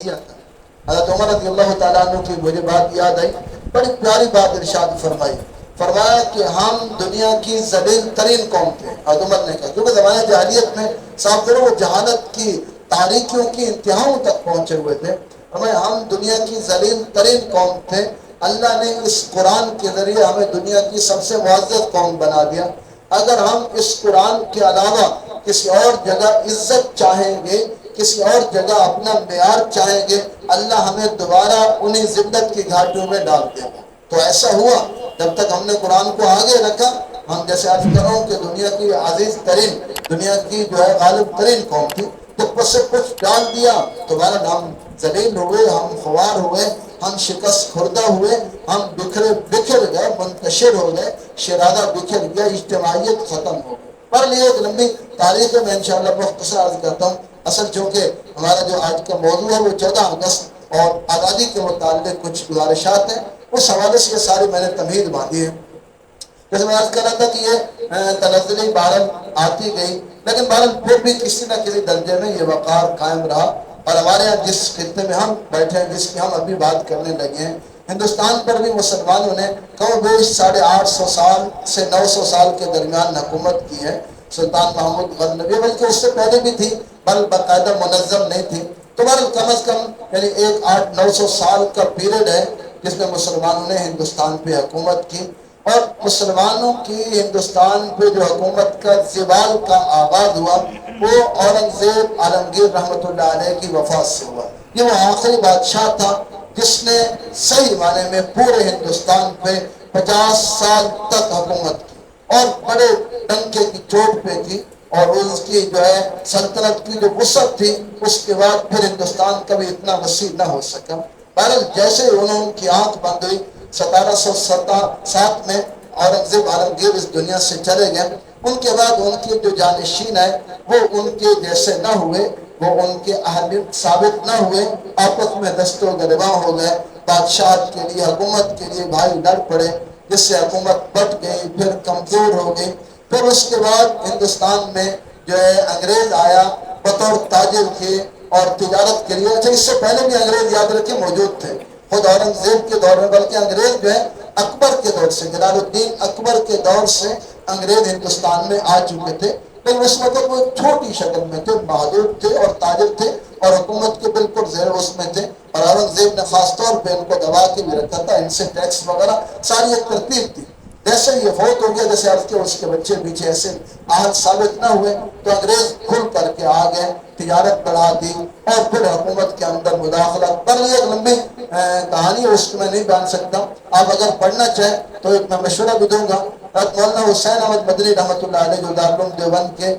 کیا تھا۔ حضرت عمر رضی اللہ تعالیٰ عنہ کی مجھے بات یاد آئی، بڑی پیاری بات ارشاد فرمائی، فرمایا کہ ہم دنیا کی ذلیل ترین قوم تھے۔ حضرت عمر نے کہا کیونکہ زمانہ جاہلیت میں صاحب کرو وہ جہالت کی تاریکیوں کی انتہاؤں تک پہنچے ہوئے تھے، فرمایا ہم دنیا کی ذلیل ترین قوم تھے، اللہ نے اس قرآن کے ذریعے ہمیں دنیا کی سب سے معزز قوم بنا دیا۔ اگر ہم اس قرآن کے علاوہ کسی اور جگہ عزت چاہیں گے، کسی اور جگہ اپنا معیار چاہیں گے، اللہ ہمیں دوبارہ انہیں ذلت کی گھاٹیوں میں ڈال دے گا۔ تو ایسا ہوا جب تک ہم نے قرآن کو آگے رکھا، ہم جیسے عرض کر رہا ہوں کہ دنیا کی عزیز ترین، دنیا کی جو ہے غالب ترین قوم تھی، تو سے کچھ ڈال دیا دوبارہ ہم ذلیل ہوئے، ہم خوار ہوئے، ہم شکست خوردہ ہوئے، ہم بکھر گئے، منتشر ہو گئے، شرادہ بکھر گیا، اجتماعیت ختم ہو گئی۔ پر لیے ایک لمبی تاریخ میں انشاءاللہ مختصر عرض کرتا ہوں۔ اصل چونکہ ہمارا جو آج کا موضوع ہے وہ 14 اگست اور آزادی کے متعلق کچھ گزارشات ہیں، اس حوالے سے یہ ساری میں نے تمہید باندھی ہے۔ جیسے میں عرض کر رہا تھا کہ یہ تنزلی بہرحال آتی گئی، لیکن بہرحال پھر بھی کسی نہ کسی درجے میں یہ وقار قائم رہا، اور ہمارے یہاں جس خطے میں ہم بیٹھے ہیں، جس کی ہم ابھی بات کرنے لگے ہیں، ہندوستان پر بھی مسلمانوں نے کم و بیش 850 سال سے 900 سال کے درمیان حکومت کی ہے۔ سلطان محمود غزنوی بلکہ اس سے پہلے بھی تھی، بل باقاعدہ منظم نہیں تھی۔ تو کم از کم یعنی 800-900 سال کا پیریڈ ہے جس میں مسلمانوں نے ہندوستان پہ حکومت کی، اور مسلمانوں کی ہندوستان پہ جو حکومت کا زوال کا آغاز ہوا وہ اورنگزیب عالمگیر رحمۃ اللہ علیہ کی وفات سے ہوا۔ یہ وہ آخری بادشاہ تھا جس نے صحیح معنی میں پورے ہندوستان پہ 50 سال تک حکومت کی، اور بڑے ڈنکے کی چوٹ پہ کی، اور اس کی جو ہے سلطنت کی جو وسعت تھی اس کے بعد پھر ہندوستان کبھی اتنا وسیع نہ ہو سکا۔ بہرحال جیسے انہوں کی آنکھ بند ہوئی 1707 میں اورنگزیب عالمگیر اس دنیا سے چلے گئے، ان کے بعد ان کے جو جانشین ہیں وہ ان کے جیسے نہ ہوئے، وہ ان کے اہل ثابت نہ ہوئے، آپس میں دست و گریباں ہو گئے، بادشاہت کے لیے حکومت کے لیے بھائی لڑ پڑے، جس سے حکومت بٹ گئی، پھر کمزور ہو گئی۔ پھر اس کے بعد ہندوستان میں جو ہے انگریز آیا بطور تاجر کے اور تجارت کے لیے۔ اچھا اس سے پہلے بھی انگریز یاد رکھے موجود تھے، خود اورنگزیب کے دور میں، بلکہ انگریز جو ہے اکبر کے دور سے، جلال الدین اکبر کے دور سے انگریز ہندوستان میں آ چکے تھے، لیکن اس وقت وہ چھوٹی شکل میں تھے، محدود تھے اور تاجر تھے، اور حکومت کے بالکل زیر اس میں تھے، اور اورنگزیب نے خاص طور پہ ان کو دبا کے بھی رکھا تھا، ان سے ٹیکس وغیرہ ساری ایک ترتیب تھی۔ جیسے یہ فوت ہو گیا، جیسے عرض کیا اس کے بچے پیچھے ایسے اہل ثابت نہ ہوئے، تو انگریز کھل کر کے آ گئے، تجارت بڑھا دی، اور پھر حکومت کے اندر مداخلت۔ پر یہ ایک لمبی کہانی ہے، اس کو میں نہیں بیان سکتا، آپ اگر پڑھنا چاہیں تو ایک میں مشورہ بھی دوں گا۔ مولانا حسین احمد مدنی رحمۃ اللہ علیہ جو دارالعلوم دیوبند کے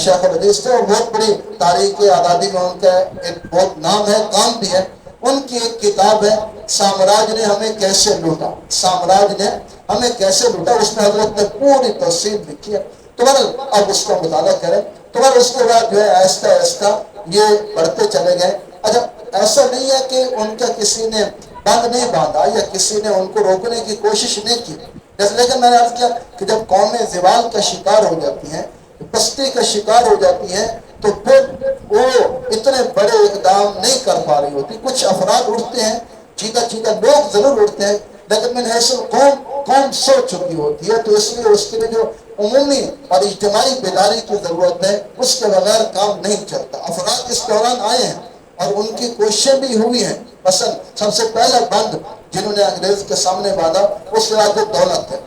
شیخ الحدیث تھے، اور بہت بڑی تاریخ آزادی میں ان کا ایک بہت نام ہے، کام بھی ہے۔ ان کی ایک کتاب ہے سامراج نے ہمیں کیسے لوٹا، سامراج نے ہمیں کیسے لوٹا، اس میں حضرت نے پوری تفصیل لکھی ہے۔ تو اب اس کا مطالعہ کریں، تو اس کے بعد جو ہے آہستہ آہستہ یہ بڑھتے چلے گئے۔ اچھا ایسا نہیں ہے کہ ان کا کسی نے بند نہیں باندھا یا کسی نے ان کو روکنے کی کوشش نہیں کی، لیکن میں نے عرض کیا کہ جب قومیں زوال کا شکار ہو جاتی ہیں، پستی کا شکار ہو جاتی ہیں، تو پھر وہ اتنے بڑے اقدام نہیں کر پا رہی ہوتی۔ کچھ افراد اٹھتے ہیں، چیتا لوگ ضرور اٹھتے ہیں، لیکن من حیث قوم سو چکی ہوتی ہے، تو اس لیے اس کے لیے جو عمومی اور اجتماعی بیداری کی ضرورت ہے، اس کے بغیر کام نہیں چلتا۔ افراد اس دوران آئے ہیں اور ان کی کوششیں بھی ہوئی ہیں، مثلا سب سے پہلا بند جنہوں نے انگریز کے سامنے باندھا وہ سراج الدولت ہے،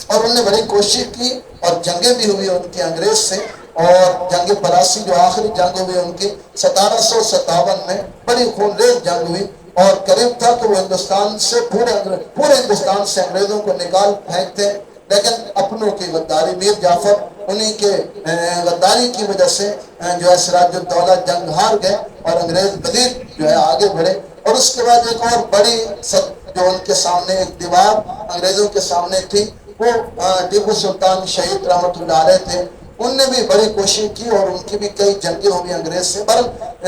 اور انہوں نے بڑی کوشش کی، اور جنگیں بھی ہوئی ان کی انگریز سے، اور جنگ پلاسی جو آخری جنگ ہوئی ان کی 1757 میں بڑی خونریز جنگ ہوئی، اور قریب تھا کہ وہ ہندوستان سے پورے ہندوستان سے انگریزوں کو نکال پھینکتے، لیکن اپنوں کی غداری، میر جعفر انہی کے غداری کی وجہ سے جو ہے سراج الدولہ جنگ ہار گئے، اور انگریز مزید جو ہے آگے بڑھے۔ اور اس کے بعد ایک اور بڑی جو ان کے سامنے ایک دیوار انگریزوں کے سامنے تھی، وہ ٹیپو سلطان شہید رحمۃ اللہ علیہ تھے۔ ان نے بھی بڑی کوشش کی، اور ان کی بھی کئی جنگیں ہوئی انگریز سے، پر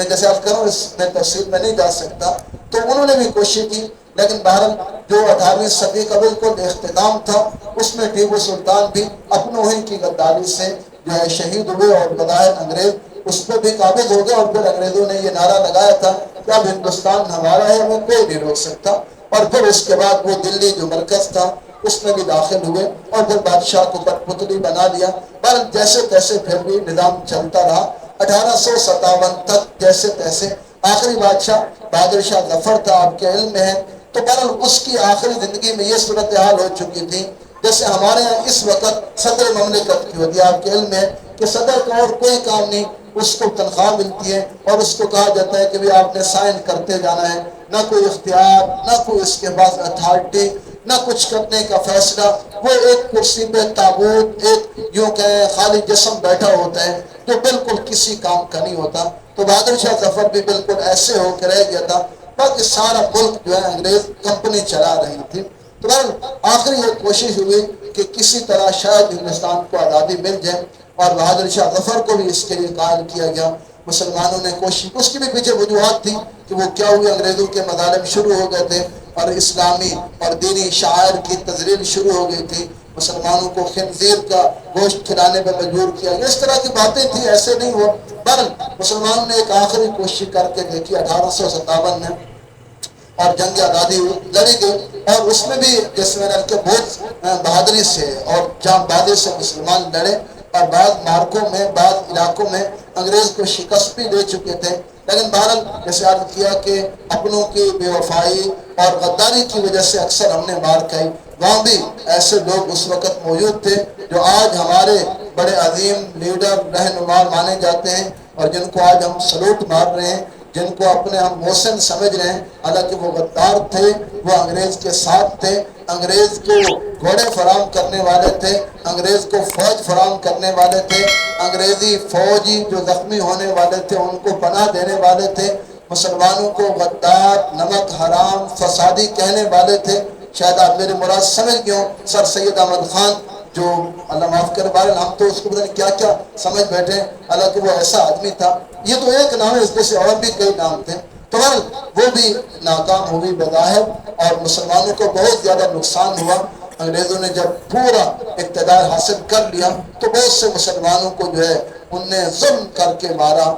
جیسے آپ کروں اس میں تفصیل میں نہیں جا سکتا، تو انہوں نے بھی کوشش کی، لیکن بہرحال جو 18ویں صدی کا بالکل اختتام تھا، اس میں ٹیپو سلطان بھی اپنوں ہی کی غداری سے جو ہے شہید ہوئے، اور بظاہر انگریز اس پہ بھی قابض ہو گئے، اور پھر انگریزوں نے یہ نعرہ لگایا تھا کہ اب ہندوستان ہمارا ہے، ہمیں کوئی نہیں روک سکتا۔ اور پھر اس کے بعد وہ دلی جو مرکز تھا اس میں بھی داخل ہوئے اور پھر بادشاہ کو پتلی بنا لیا۔ پر جیسے تیسے پھر بھی نظام چلتا رہا 1857 تک جیسے تیسے۔ آخری بادشاہ بہادر شاہ ظفر تھا، آپ کے علم میں ہے۔ تو بہرحال اس کی آخری زندگی میں یہ صورتحال ہو چکی تھی جیسے ہمارے یہاں اس وقت صدر مملکت کی ہوتی ہے۔ آپ کے علم ہے کہ صدر کا اور کوئی کام نہیں، اس کو تنخواہ ملتی ہے اور اس کو کہا جاتا ہے کہ بھی آپ نے سائن کرتے جانا ہے، نہ کوئی اختیار، نہ کوئی اس کے پاس اتھارٹی، نہ کچھ کرنے کا فیصلہ۔ وہ ایک کرسی پہ تابوت، ایک یوں کہیں خالی جسم بیٹھا ہوتا ہے جو بالکل کسی کام کا نہیں ہوتا۔ تو بہادر شاہ ظفر بھی بالکل ایسے ہو کے رہ گیا تھا، باقی سارا ملک جو ہے انگریز کمپنی چلا رہی تھی۔ تو آخری یہ کوشش ہوئی کہ کسی طرح شاید ہندوستان کو آزادی مل جائے اور بہادر شاہ ظفر کو بھی اس کے لیے قائل کیا گیا۔ مسلمانوں نے کوشش، اس کی بھی پیچھے وجوہات تھی کہ وہ کیا ہوئے، انگریزوں کے مظالم شروع ہو گئے تھے اور اسلامی اور دینی شاعر کی تزلیل شروع ہو گئی تھی، مسلمانوں کو خنزیر کا گوشت کھلانے پہ مجبور کیا گیا، اس طرح کی باتیں تھیں، ایسے نہیں ہوا۔ بہرحال مسلمانوں نے ایک آخری کوشش کر کے دیکھی 1857 میں، اور جنگ آزادی لڑی گئی اور اس میں بھی جیسے میں نے کہ بہت بہادری سے اور جاں بازی سے مسلمان لڑے اور بعض مارکوں میں، بعض علاقوں میں انگریز کو شکست بھی دے چکے تھے۔ لیکن بہرحال جیسے عرض کیا کہ اپنوں کی بے وفائی اور غداری کی وجہ سے اکثر ہم نے مار کھائی۔ وہاں بھی ایسے لوگ اس وقت موجود تھے جو آج ہمارے بڑے عظیم لیڈر رہنما مانے جاتے ہیں اور جن کو آج ہم سلوٹ مار رہے ہیں، جن کو اپنے ہم محسن سمجھ رہے ہیں، حالانکہ وہ غدار تھے، وہ انگریز کے ساتھ تھے، انگریز کو گھوڑے فراہم کرنے والے تھے، انگریز کو فوج فراہم کرنے والے تھے، انگریزی فوجی جو زخمی ہونے والے تھے ان کو پناہ دینے والے تھے، مسلمانوں کو غدار، نمک حرام، فسادی کہنے والے تھے۔ شاید آپ میرے مراد سمجھ گئے ہوں، سر سید احمد خان جو اللہ معاف کرے، بہرحال ہم تو اس کو پتہ نہیں کیا کیا سمجھ بیٹھے، حالانکہ وہ ایسا آدمی تھا۔ یہ تو ایک نام ہے، اس جیسے اور بھی کئی نام تھے۔ تو وہ بھی ناکام ہوئی بظاہر اور مسلمانوں کو بہت زیادہ نقصان ہوا۔ انگریزوں نے جب پورا اقتدار حاصل کر لیا تو بہت سے مسلمانوں کو جو ہے ان نے ظلم کر کے مارا۔